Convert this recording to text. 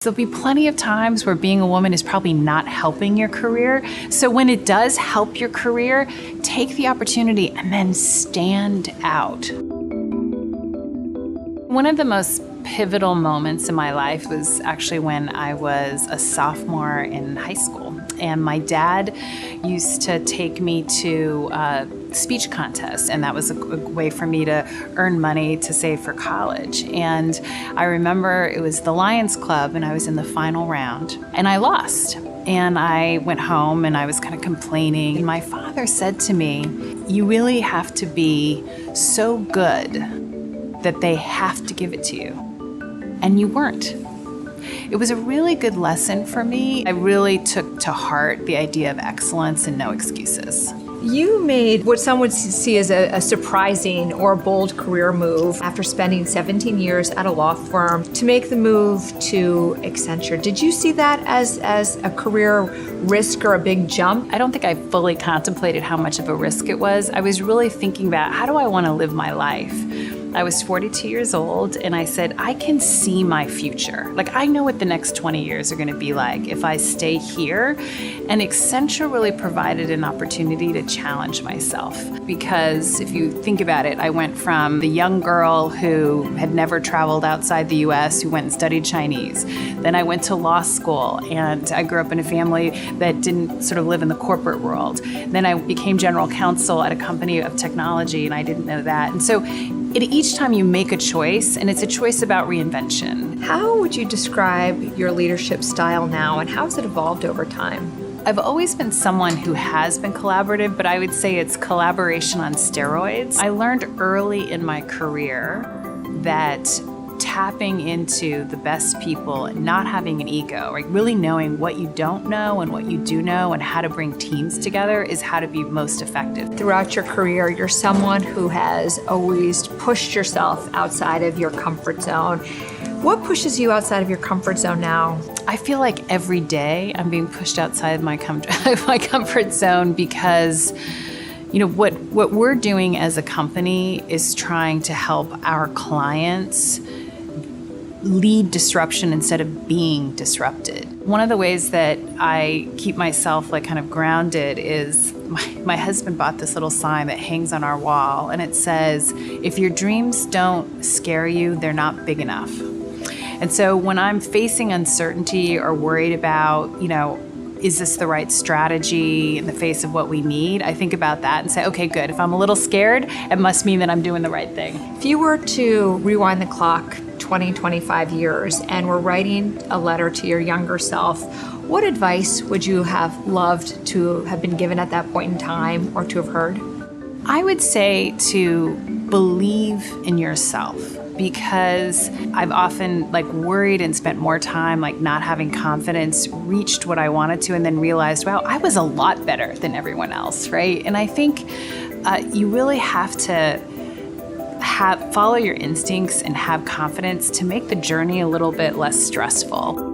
There'll be plenty of times where being a woman is probably not helping your career. So when it does help your career, take the opportunity and then stand out. One of the most pivotal moments in my life was actually when I was a sophomore in high school. And my dad used to take me to speech contests, and that was a way for me to earn money to save for college. And I remember it was the Lions Club, and I was in the final round, and I lost. And I went home, and I was kind of complaining. And my father said to me, "You really have to be so good that they have to give it to you." And you weren't. It was a really good lesson for me. I really took to heart the idea of excellence and no excuses. You made what some would see as a surprising or bold career move after spending 17 years at a law firm to make the move to Accenture. Did you see that as a career risk or a big jump? I don't think I fully contemplated how much of a risk it was. I was really thinking about, how do I want to live my life? I was 42 years old, and I said, I can see my future. Like, I know what the next 20 years are going to be like if I stay here. And Accenture really provided an opportunity to challenge myself. Because if you think about it, I went from the young girl who had never traveled outside the US, who went and studied Chinese. Then I went to law school, and I grew up in a family that didn't sort of live in the corporate world. Then I became general counsel at a company of technology, and I didn't know that. And so each time you make a choice, and it's a choice about reinvention. How would you describe your leadership style now, and how has it evolved over time? I've always been someone who has been collaborative, but I would say it's collaboration on steroids. I learned early in my career that tapping into the best people and not having an ego, like really knowing what you don't know and what you do know and how to bring teams together is how to be most effective. Throughout your career, you're someone who has always pushed yourself outside of your comfort zone. What pushes you outside of your comfort zone now? I feel like every day I'm being pushed outside my comfort zone because what we're doing as a company is trying to help our clients lead disruption instead of being disrupted. One of the ways that I keep myself kind of grounded is my husband bought this little sign that hangs on our wall, and it says, "If your dreams don't scare you, they're not big enough." And so when I'm facing uncertainty or worried about, is this the right strategy in the face of what we need? I think about that and say, okay, good. If I'm a little scared, it must mean that I'm doing the right thing. If you were to rewind the clock 20, 25 years and were writing a letter to your younger self, what advice would you have loved to have been given at that point in time or to have heard? I would say to believe in yourself, because I've often worried and spent more time not having confidence, reached what I wanted to, and then realized, wow, I was a lot better than everyone else, right? And I think you really have to follow your instincts and have confidence to make the journey a little bit less stressful.